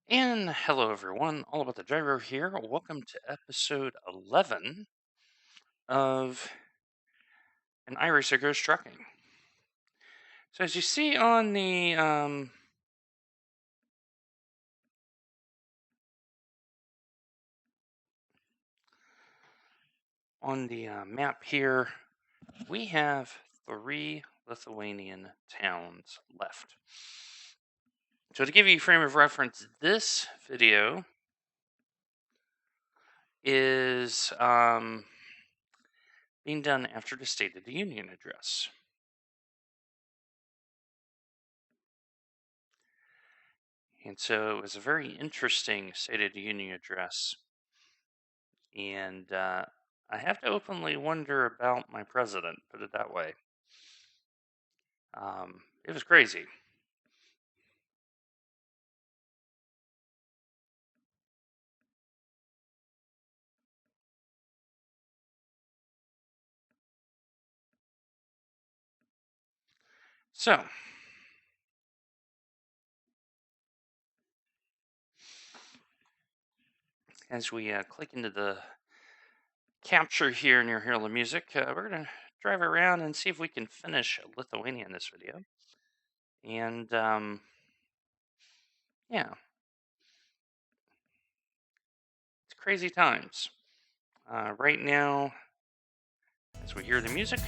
And hello, everyone. All About the Gyro here. Welcome to episode 11 of an iRacer Goes Trucking. So, as you see on the map here, we have 3 Lithuanian towns left. So, to give you a frame of reference, this video is being done after the State of the Union address. And so it was a very interesting State of the Union address. And I have to openly wonder about my president, put it that way. It was crazy. So, as we click into the capture here and you hear the music, we're going to drive around and see if we can finish Lithuania in this video. And, yeah. It's crazy times. Right now, as we hear the music,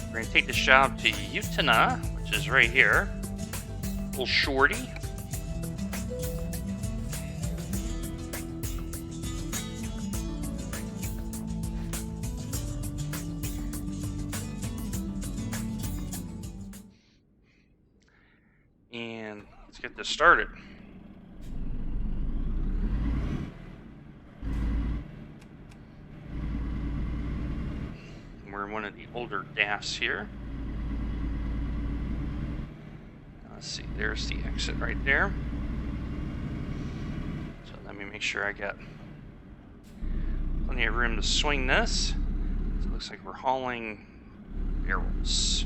we're going to take this job to Utena, which is right here. Little shorty. And let's get this started. We're in one of the older DAFs here. Let's see, there's the exit right there. So let me make sure I got plenty of room to swing this. So it looks like we're hauling barrels.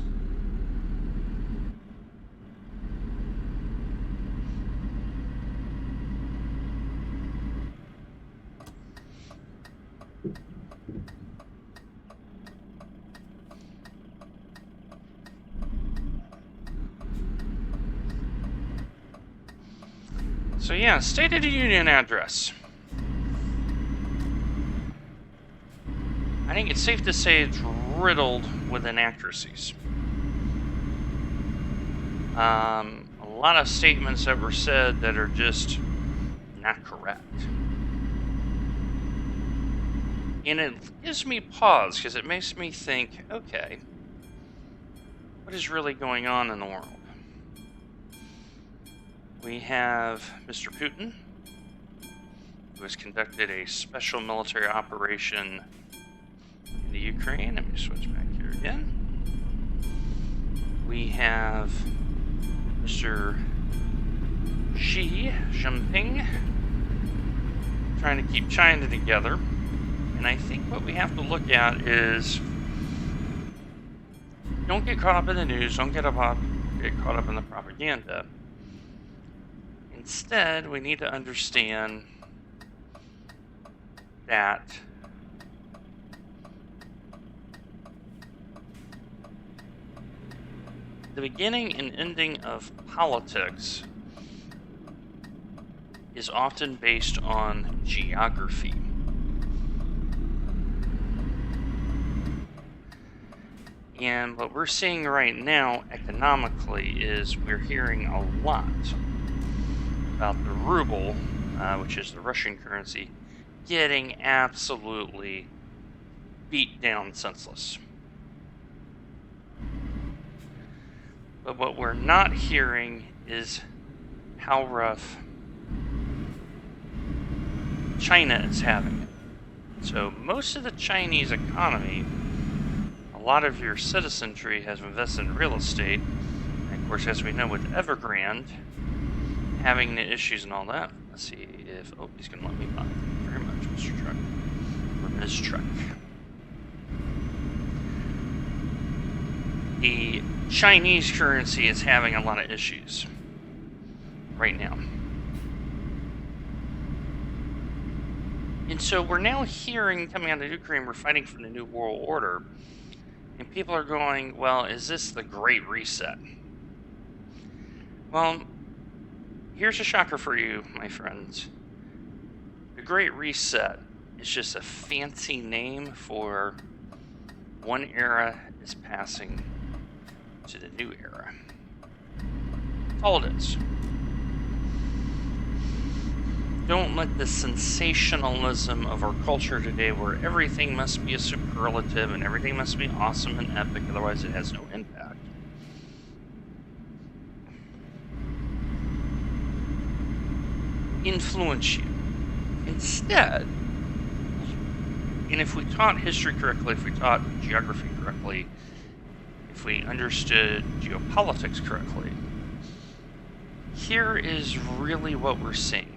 So yeah, State of the Union address. I think it's safe to say it's riddled with inaccuracies. A lot of statements that were said that are just not correct. And it gives me pause because it makes me think, okay, what is really going on in the world? We have Mr. Putin, who has conducted a special military operation in the Ukraine. Let me switch back here again. We have Mr. Xi Jinping trying to keep China together. And I think what we have to look at is don't get caught up in the news, don't get caught up in the propaganda. Instead, we need to understand that the beginning and ending of politics is often based on geography. And what we're seeing right now economically is we're hearing a lot about the ruble, which is the Russian currency, getting absolutely beat down senseless. But what we're not hearing is how rough China is having it. So most of the Chinese economy, a lot of your citizenry has invested in real estate. And of course, as we know with Evergrande, having the issues and all that. Let's see if, oh, he's going to let me by. Thank you very much, Mr. Truck. Or Ms. Truck. The Chinese currency is having a lot of issues right now. And so we're now hearing, coming out of Ukraine, we're fighting for the New World Order. And people are going, well, is this the Great Reset? Well, here's a shocker for you, my friends. The Great Reset is just a fancy name for one era is passing to the new era. That's all it is. Don't let the sensationalism of our culture today, where everything must be a superlative and everything must be awesome and epic, otherwise it has no impact, influence you. Instead, and if we taught history correctly, if we taught geography correctly, if we understood geopolitics correctly, here is really what we're seeing.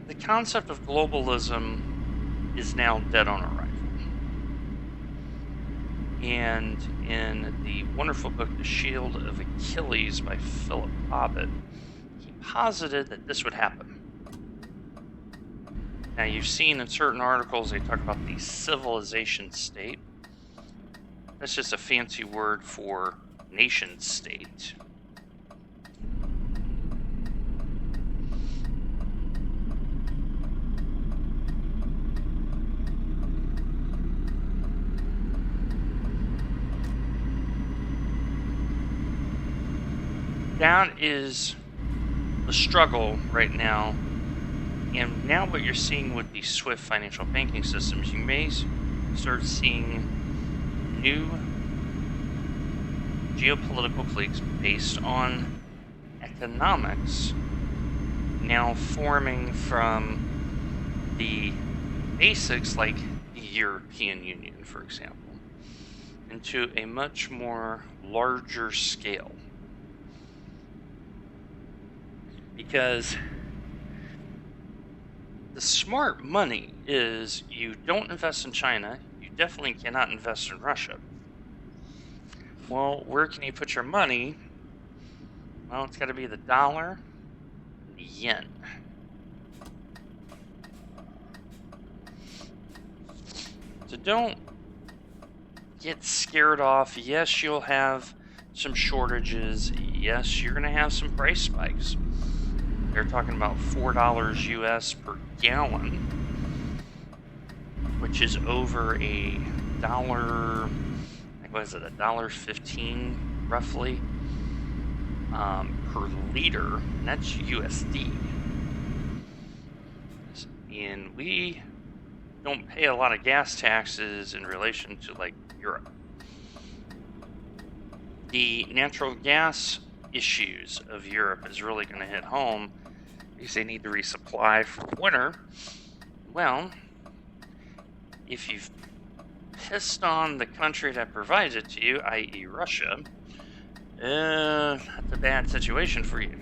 The concept of globalism is now dead on arrival. And in the wonderful book, The Shield of Achilles by Philip Bobbitt, he posited that this would happen. Now, you've seen in certain articles, they talk about the civilization state. That's just a fancy word for nation state. That is a struggle right now, and now what you're seeing with the SWIFT financial banking systems, you may start seeing new geopolitical cliques based on economics now forming from the basics, like the European Union, for example, into a much more larger scale. Because the smart money is you don't invest in China, you definitely cannot invest in Russia. Well, where can you put your money? Well, it's got to be the dollar and the yen. So don't get scared off. Yes, you'll have some shortages. Yes, you're going to have some price spikes. They're talking about $4 US per gallon, which is over a dollar, what is it, $1.15 roughly per liter, and that's USD. And we don't pay a lot of gas taxes in relation to like Europe. The natural gas issues of Europe is really going to hit home because they need to resupply for winter. Well, if you've pissed on the country that provides it to you, i.e. Russia, that's a bad situation for you.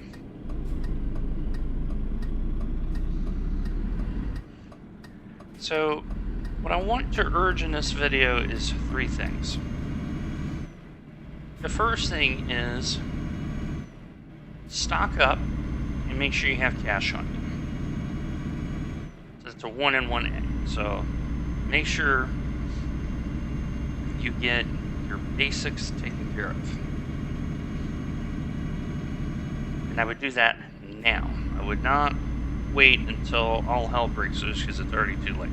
So, what I want to urge in this video is three things. The first thing is stock up and make sure you have cash on you. So it's a 1 in 1 A. So make sure you get your basics taken care of. And I would do that now. I would not wait until all hell breaks loose because it's already too late.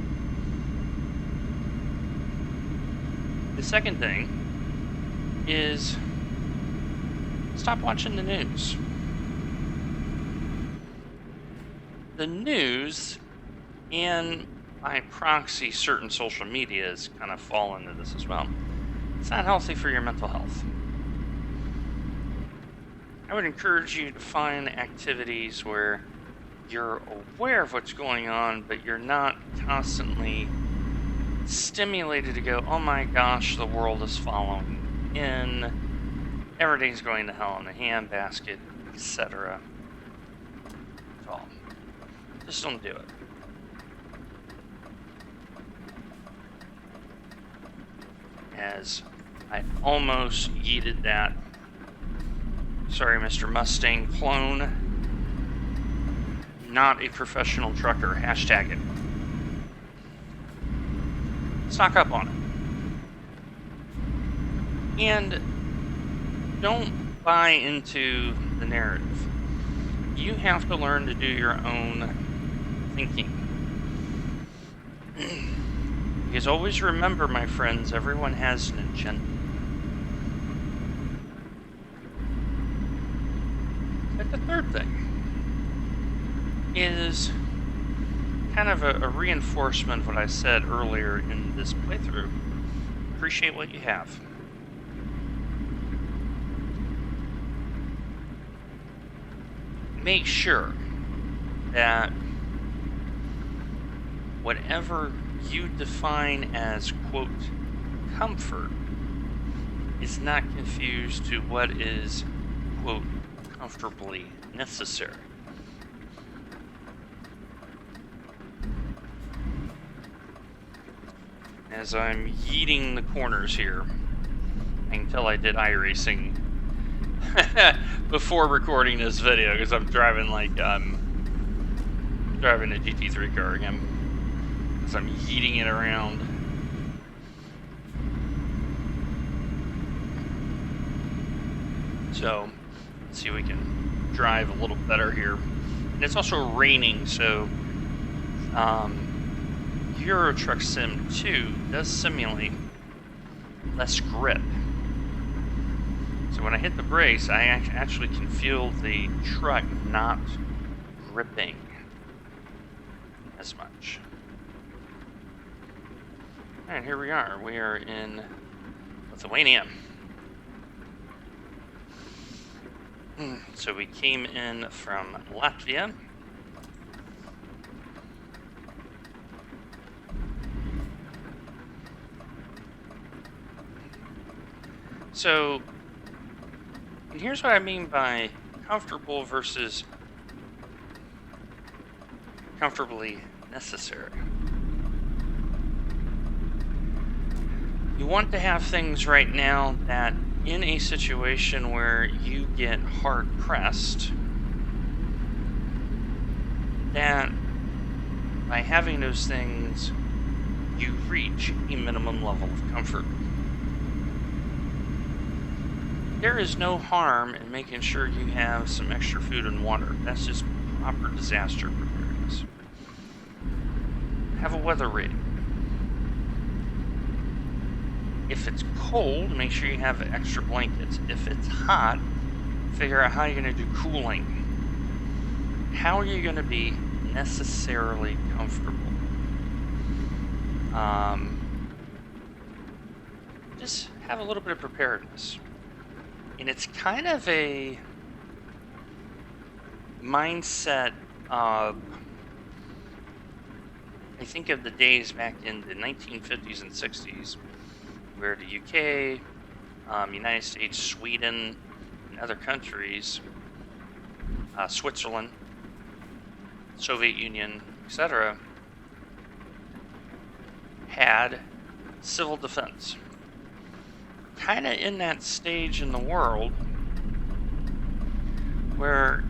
The second thing is stop watching the news. The news, and by proxy, certain social media has kind of fallen into this as well. It's not healthy for your mental health. I would encourage you to find activities where you're aware of what's going on, but you're not constantly stimulated to go, oh my gosh, the world is falling in, everything's going to hell in a handbasket, etc. That's all. Just don't do it. As I almost yeeted that, sorry Mr. Mustang clone, not a professional trucker. Hashtag it. Stock up on it. And don't buy into the narrative. You have to learn to do your own thinking. Because always remember, my friends, everyone has an agenda. But the third thing is kind of a reinforcement of what I said earlier in this playthrough. Appreciate what you have. Make sure that whatever you define as, quote, comfort is not confused to what is, quote, comfortably necessary. As I'm yeeting the corners here, I can tell I did iRacing before recording this video, because I'm driving like I'm driving a GT3 car again, as I'm yeeting it around. So let's see if we can drive a little better here. And it's also raining, so Euro Truck Sim 2 does simulate less grip. So when I hit the brakes, I actually can feel the truck not gripping as much. Alright, here we are. We are in Lithuania. So we came in from Latvia. So, and here's what I mean by comfortable versus comfortably necessary. You want to have things right now that in a situation where you get hard pressed, that by having those things, you reach a minimum level of comfort. There is no harm in making sure you have some extra food and water. That's just proper disaster preparedness. Have a weather rating. If it's cold, make sure you have extra blankets. If it's hot, figure out how you're going to do cooling. How are you going to be necessarily comfortable? Just have a little bit of preparedness. And it's kind of a mindset of, I think of the days back in the 1950s and 60s, where the UK, United States, Sweden, and other countries, Switzerland, Soviet Union, etc., had civil defense. Kind of in that stage in the world where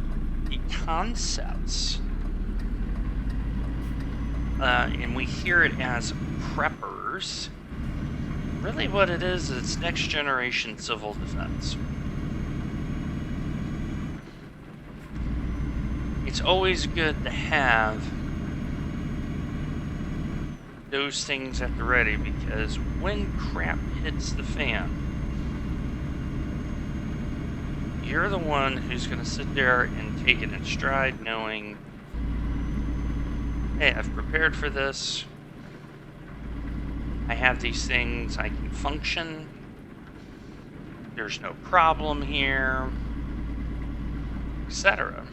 the concepts, and we hear it as preppers, really what it is, it's next generation civil defense. It's always good to have those things at the ready, because when crap hits the fan, you're the one who's going to sit there and take it in stride, knowing, hey, I've prepared for this. I have these things, I can function. There's no problem here, etc.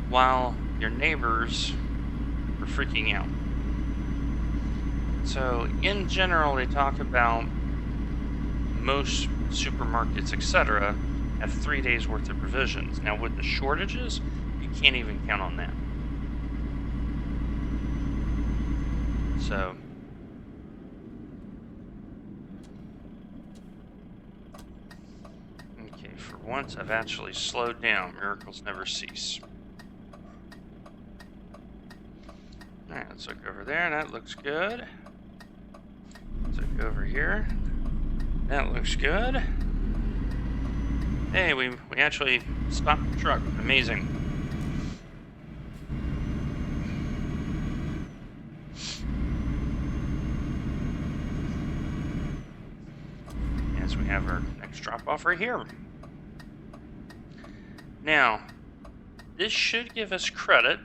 While your neighbors are freaking out. So, in general, they talk about most supermarkets, etc., have 3 days worth of provisions. Now, with the shortages, you can't even count on that. So, okay, for For once, I've actually slowed down. Miracles never cease. Alright, let's look over there. That looks good. Let's look over here. That looks good. Hey, we actually stopped the truck. Amazing. As we have our next drop-off right here. Now, this should give us credit,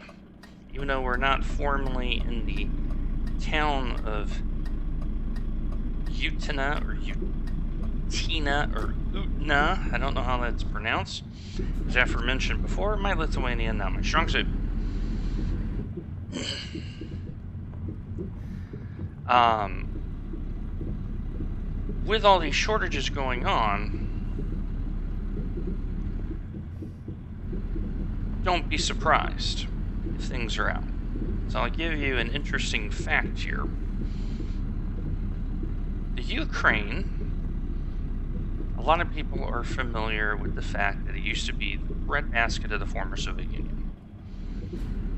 even though we're not formally in the town of Utna or Utina or Utna. I don't know how that's pronounced. As aforementioned before, my Lithuanian, not my strong suit. With all these shortages going on, don't be surprised if things are out. So I'll give you an interesting fact here. The Ukraine, a lot of people are familiar with the fact that it used to be the breadbasket of the former Soviet Union.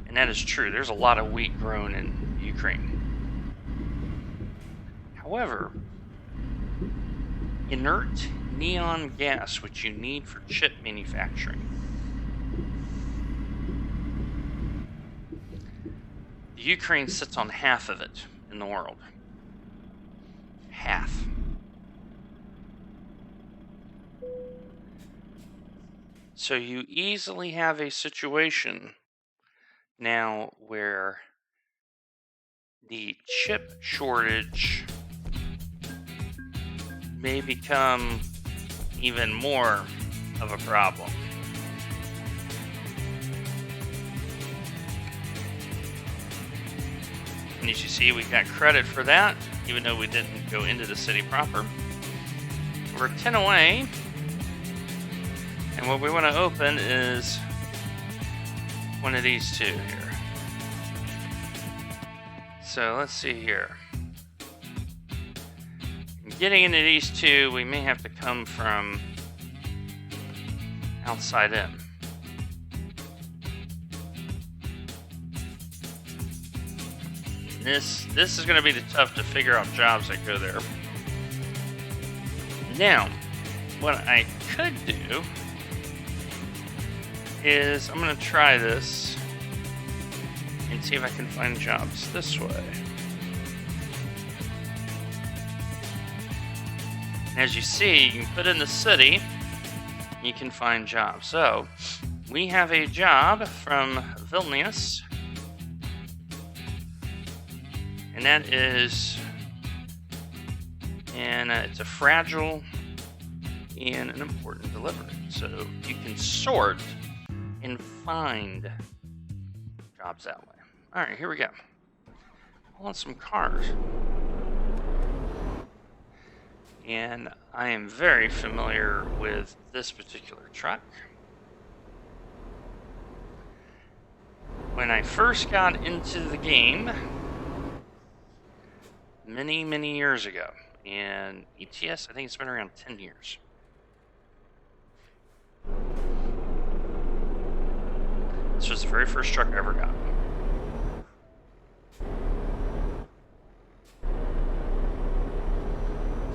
And that is true. There's a lot of wheat grown in Ukraine. However, inert neon gas, which you need for chip manufacturing, the Ukraine sits on half of it in the world. Half. So you easily have a situation now where the chip shortage may become even more of a problem. And as you see, we got credit for that, even though we didn't go into the city proper. We're 10 away, and what we want to open is one of these two here. So let's see here. Getting into these two, we may have to come from outside in. This is going to be the tough to figure out jobs that go there. Now, what I could do is I'm going to try this and see if I can find jobs this way. As you see, you can put in the city, you can find jobs. So, we have a job from Vilnius, and that is, and it's a fragile and an important delivery. So, you can sort and find jobs that way. All right, here we go. I want some cars. And I am very familiar with this particular truck. When I first got into the game, many years ago, in ETS, I think it's been around 10 years. This was the very first truck I ever got.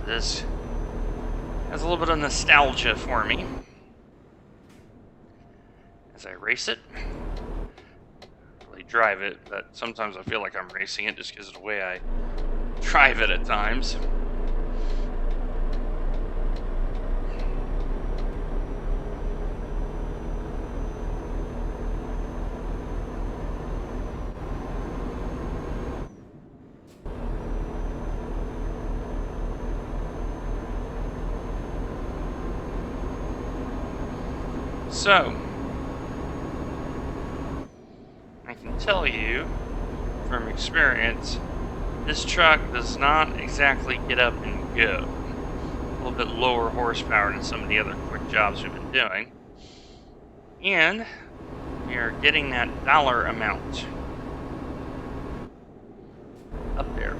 This has a little bit of nostalgia for me as I race it. Really drive it, but sometimes I feel like I'm racing it just because of the way I drive it at times. So, I can tell you from experience, this truck does not exactly get up and go. A little bit lower horsepower than some of the other quick jobs we've been doing. And we are getting that dollar amount up there.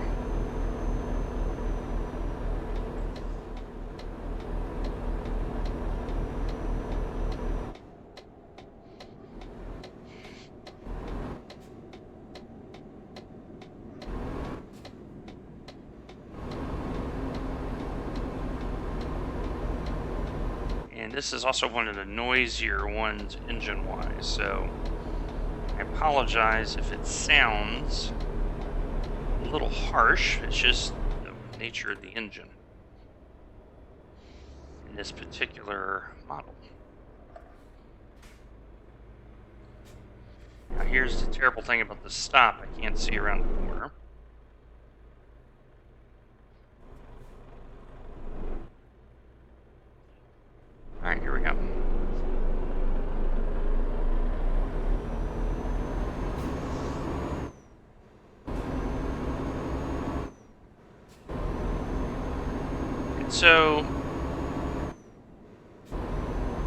And this is also one of the noisier ones engine-wise, so I apologize if it sounds a little harsh. It's just the nature of the engine in this particular model. Now here's the terrible thing about the stop. I can't see around the corner. Alright, here we go. And so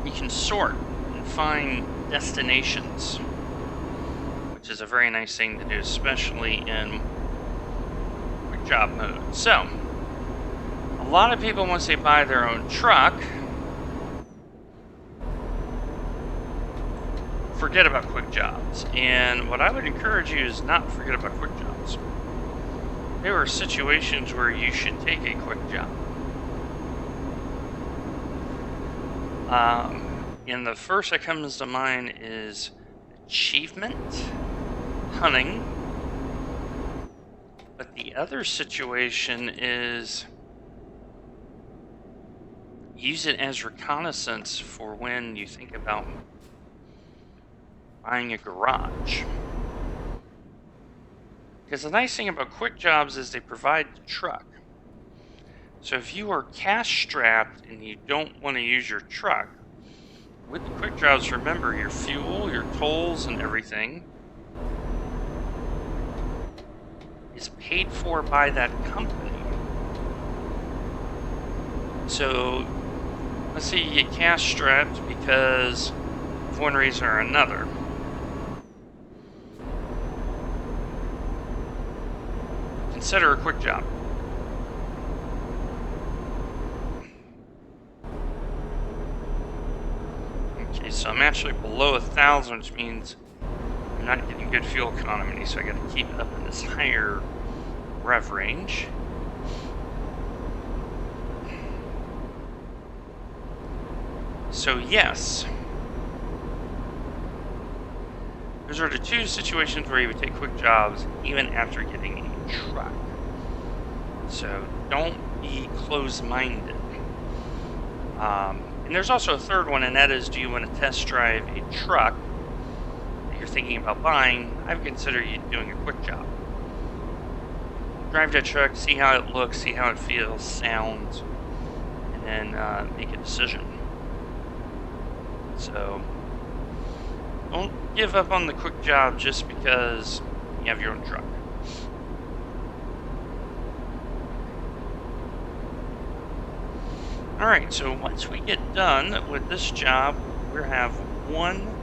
you can sort and find destinations, which is a very nice thing to do, especially in quick job mode. So a lot of people, once they buy their own truck, forget about quick jobs. And what I would encourage you is not forget about quick jobs. There are situations where you should take a quick job. And the first that comes to mind is achievement hunting. But the other situation is use it as reconnaissance for when you think about buying a garage. Because the nice thing about quick jobs is they provide the truck. So if you are cash strapped and you don't want to use your truck, with the quick jobs, remember your fuel, your tolls, and everything is paid for by that company. So let's say you get cash strapped because of one reason or another. Consider a quick job. Okay, so I'm actually below 1,000, which means I'm not getting good fuel economy, so I got to keep it up in this higher rev range. So yes, those are the two situations where you would take quick jobs even after getting a truck. So don't be closed-minded. And there's also a third one, and that is, do you want to test drive a truck that you're thinking about buying? I would consider you doing a quick job. Drive that truck, see how it looks, see how it feels, sounds, and then make a decision. So don't give up on the quick job just because you have your own truck. Alright, so once we get done with this job, we have one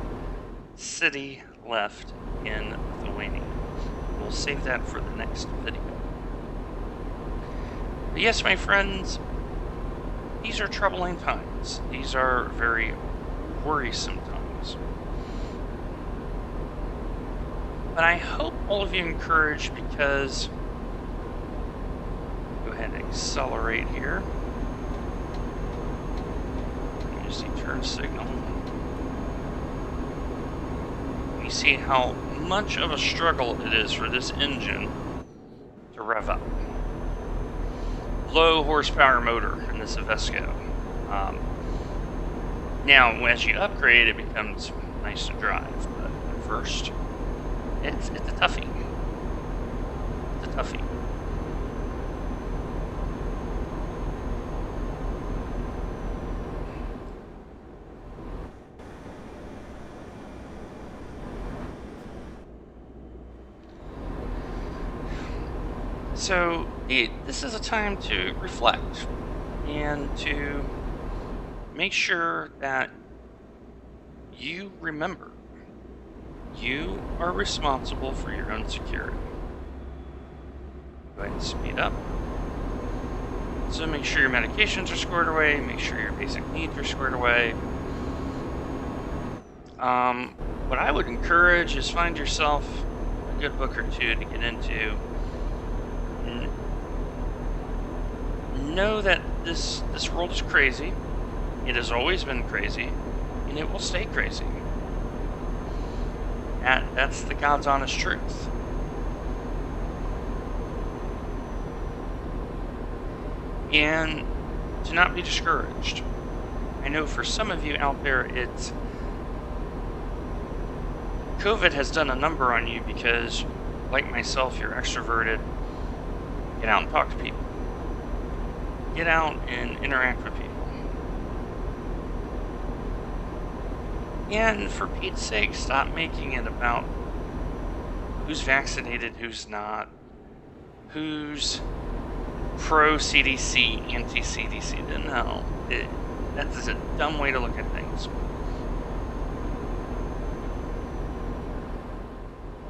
city left in Lithuania. We'll save that for the next video. But yes, my friends, these are troubling times. These are very worrisome times. But I hope all of you encouraged, because go ahead and accelerate here. Use the turn signal. You see how much of a struggle it is for this engine to rev up. Low horsepower motor in this Avesco. Now, as you upgrade, it becomes nice to drive, but at first, it's a toughie. It's a toughie. So, this is a time to reflect and to make sure that you remember you are responsible for your own security. Go ahead and speed up. So make sure your medications are squared away, make sure your basic needs are squared away. What I would encourage is find yourself a good book or two to get into. Know that this world is crazy. It has always been crazy, and it will stay crazy. That's the God's honest truth. And to not be discouraged. I know for some of you out there, COVID has done a number on you because, like myself, you're extroverted. Get out and talk to people. Get out and interact with people. And for Pete's sake, stop making it about who's vaccinated, who's not, who's pro-CDC, anti-CDC. No, that is a dumb way to look at things.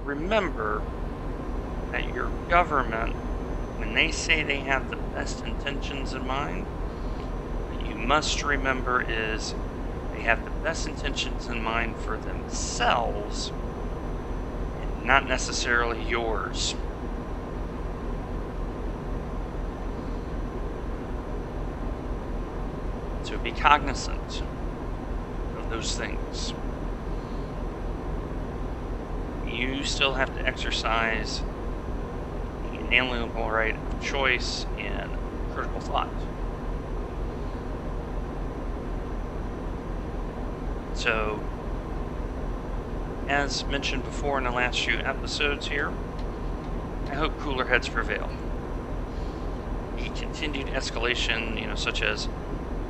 Remember that your government, when they say they have the best intentions in mind, what you must remember is they have the best intentions in mind for themselves and not necessarily yours. So be cognizant of those things. You still have to exercise the inalienable right of choice and critical thought. So, as mentioned before in the last few episodes here, I hope cooler heads prevail. The continued escalation, such as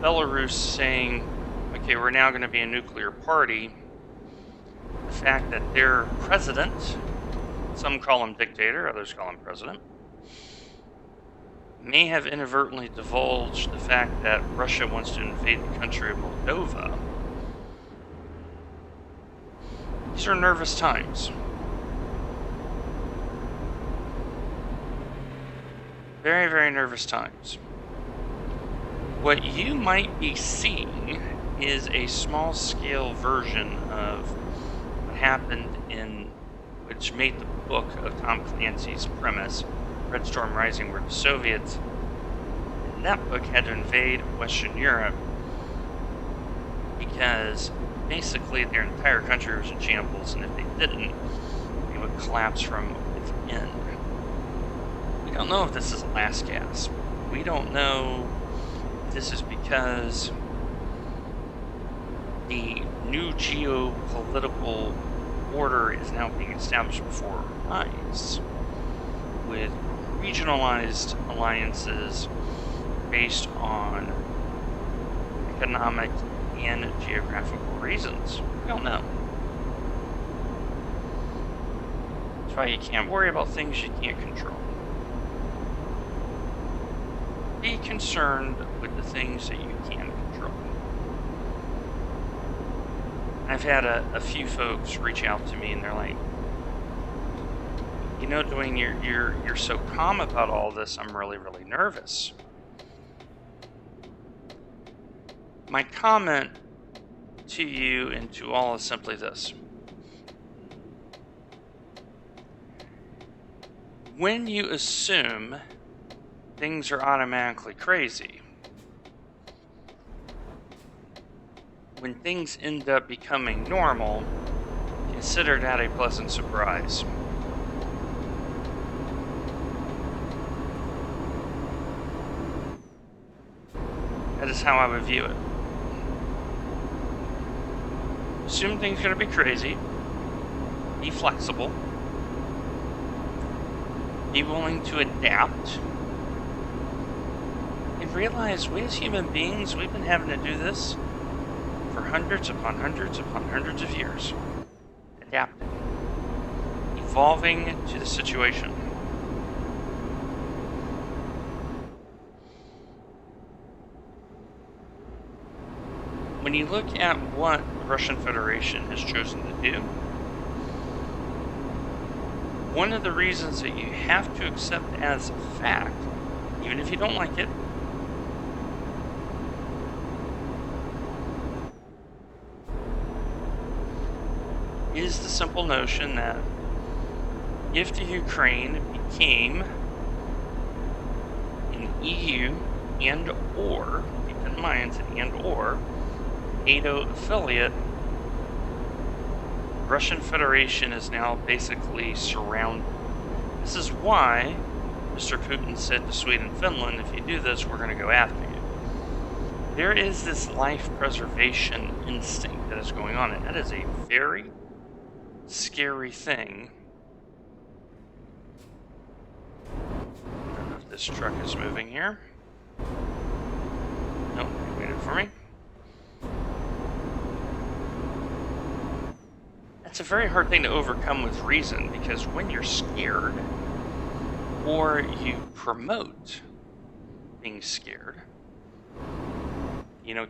Belarus saying, okay, we're now going to be a nuclear party. The fact that their president, some call him dictator, others call him president, may have inadvertently divulged the fact that Russia wants to invade the country of Moldova. These are nervous times. Very, very nervous times. What you might be seeing is a small-scale version of what happened which made the book of Tom Clancy's premise, Red Storm Rising, where the Soviets in that book had to invade Western Europe because basically their entire country was in shambles, and if they didn't, they would collapse from within. We don't know if this is a last gasp. We don't know if this is because the new geopolitical order is now being established before our eyes, with regionalized alliances based on economic and geographical reasons. We don't know. That's why you can't worry about things you can't control. Be concerned with the things that you can control. I've had a few folks reach out to me and they're like, Dwayne, you're so calm about all this, I'm really, really nervous. My comment to you and to all is simply this. When you assume things are automatically crazy, when things end up becoming normal, consider that a pleasant surprise. That is how I would view it. Assume things are going to be crazy. Be flexible. Be willing to adapt. And realize we as human beings, we've been having to do this for hundreds upon hundreds upon hundreds of years. Adapting. Evolving to the situation. When you look at what the Russian Federation has chosen to do, one of the reasons that you have to accept as a fact, even if you don't like it, is the simple notion that if the Ukraine became an EU and or, keep in mind it's an and or, NATO affiliate, Russian Federation is now basically surrounded. This is why Mr. Putin said to Sweden and Finland, if you do this, we're going to go after you. There is this life preservation instinct that is going on, and that is a very scary thing. I don't know if this truck is moving here. Nope, he waited for me. That's a very hard thing to overcome with reason, because when you're scared, or you promote being scared,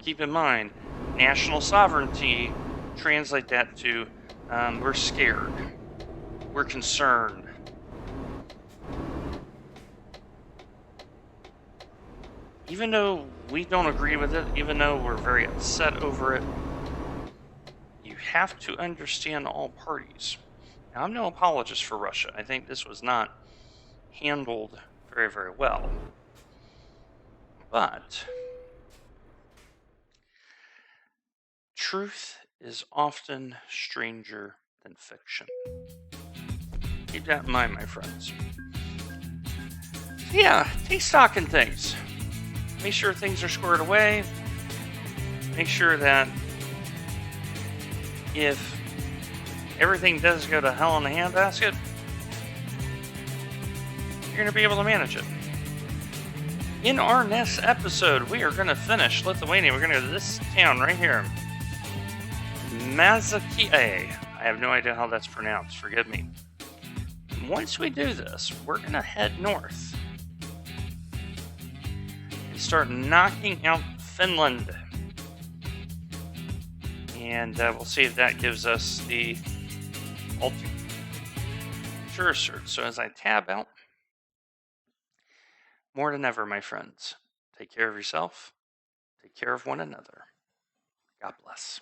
keep in mind, national sovereignty, translate that to, we're scared, we're concerned. Even though we don't agree with it, even though we're very upset over it, you have to understand all parties. Now, I'm no apologist for Russia. I think this was not handled very, very well. But truth is often stranger than fiction. Keep that in mind, my friends. Yeah, take stock in things. Make sure things are squared away. Make sure that if everything does go to hell in a handbasket, you're going to be able to manage it. In our next episode, we are going to finish Lithuania. We're going to go to this town right here. Mazakie. I have no idea how that's pronounced. Forgive me. Once we do this, we're going to head north and start knocking out Finland. And we'll see if that gives us the ultimate cert. So as I tab out, more than ever, my friends, take care of yourself, take care of one another. God bless.